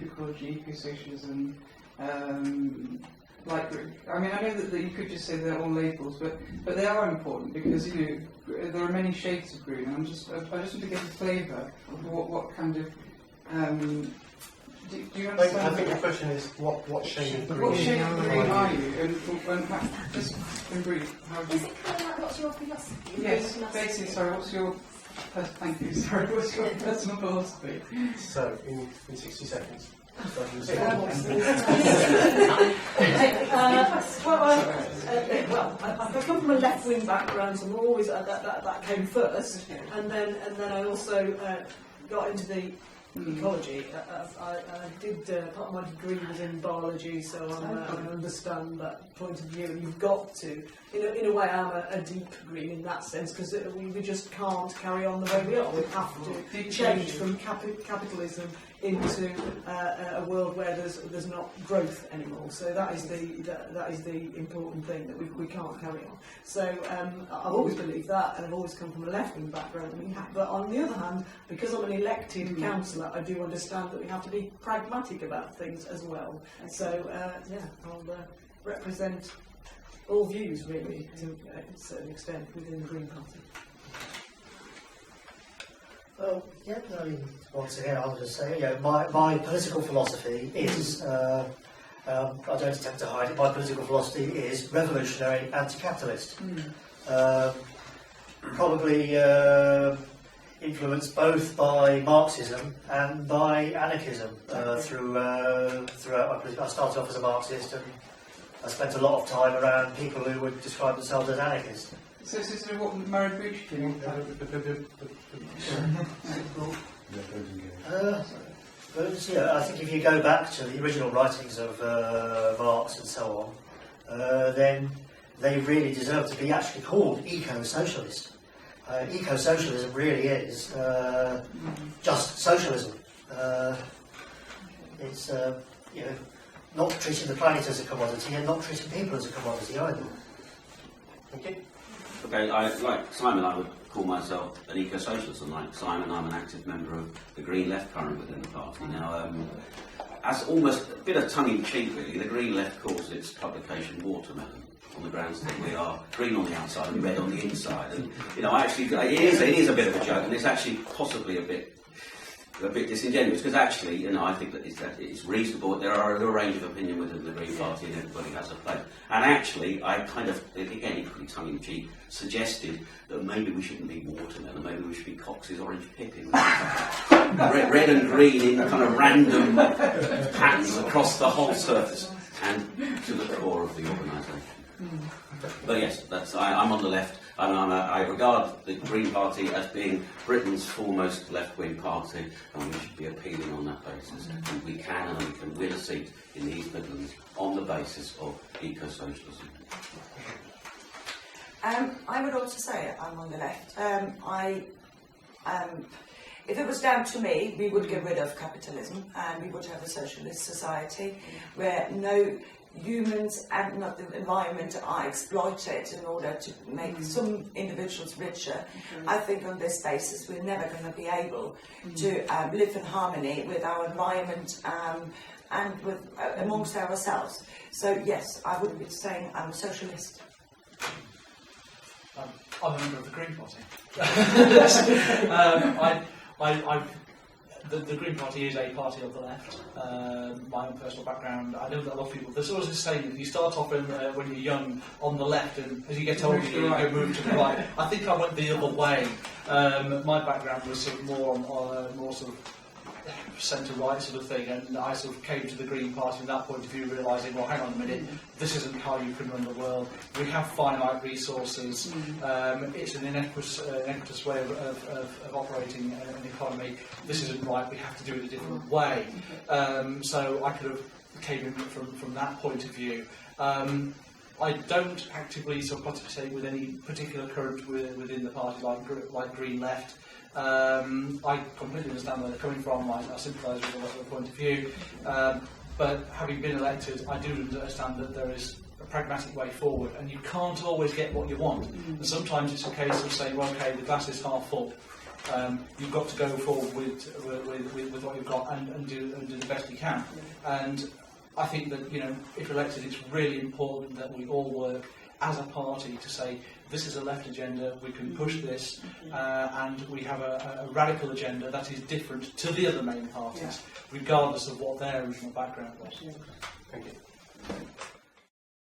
ecology, eco-socialism, light green. I mean, I know that you could just say they're all labels, but they are important because there are many shades of green. I just want to get a flavour of what kind of. Do you understand? I think the question is what shade of green? What shade of green are you? And just in brief, how do you? Is it kind of like what's your philosophy? Yes, basically. Sorry, what's your? Thank you. Sorry, what's your personal philosophy? So in 60 seconds. I come from a left-wing background, so I'm always that came first, and then I also got into the ecology. I did part of my degree was in biology, so I understand that point of view. And you've got to, in a way, I'm a deep green in that sense because we just can't carry on the way we are. We have to change from capitalism into a world where there's not growth anymore. So that is the important thing that we can't carry on. So I've always believed that, and I've always come from a left-wing background. But on the other hand, because I'm an elected councillor, I do understand that we have to be pragmatic about things as well. So I'll represent all views really to a certain extent within the Green Party. Well, once again, I'll just say, my political philosophy is, I don't attempt to hide it, my political philosophy is revolutionary anti-capitalist. Probably influenced both by Marxism and by anarchism throughout. I started off as a Marxist and I spent a lot of time around people who would describe themselves as anarchists. So this is what Maribouche came I think if you go back to the original writings of Marx and so on, then they really deserve to be actually called eco-socialist. Eco-socialism really is just socialism. It's not treating the planet as a commodity and not treating people as a commodity either. Thank you. Okay, like Simon, I would call myself an eco-socialist, and like Simon, I'm an active member of the Green Left current within the party. Now, as almost a bit of tongue-in-cheek, really, the Green Left calls its publication Watermelon, on the grounds that we are green on the outside and red on the inside. And actually, it is a bit of a joke, and it's actually possibly a bit disingenuous, because actually, I think that it's reasonable. There are a range of opinion within the Green Party, and everybody has a place. And actually, I kind of, again, equally tongue-in-cheek, suggested that maybe we shouldn't be watermelon, maybe we should be Cox's orange pippin. red and green in kind of random patterns across the whole surface and to the core of the organisation. But yes, I'm on the left. I regard the Green Party as being Britain's foremost left-wing party, and we should be appealing on that basis. And we can win a seat in the East Midlands on the basis of eco-socialism. I would also say I'm on the left. If it was down to me, we would get rid of capitalism and we would have a socialist society where no humans and not the environment are exploited in order to make some individuals richer. I think on this basis we're never going to be able to live in harmony with our environment and with amongst ourselves. So yes, I would be saying I'm a socialist. I'm a member of the Green Party. The Green Party is a party of the left. My own personal background, I know that a lot of people, there's always this saying that you start off when you're young on the left, and as you get older you go move to the right. I think I went the other way. My background was sort of more sort of centre-right sort of thing, and I sort of came to the Green Party from that point of view, realising, well, hang on a minute, this isn't how you can run the world. We have finite resources. It's an inequitous way of operating an economy. This isn't right. We have to do it a different way. So I could have came in from that point of view. I don't actively sort of participate with any particular current within the party, like Green Left. I completely understand where they're coming from. I sympathise with the point of view, but having been elected, I do understand that there is a pragmatic way forward, and you can't always get what you want. And sometimes it's a case of saying, well, okay, the glass is half full. you've got to go forward with what you've got and do the best you can. And I think that, you know, if elected, it's really important that we all work as a party to say, this is a left agenda, we can push this, and we have a radical agenda that is different to the other main parties, regardless of what their original background was. Thank you.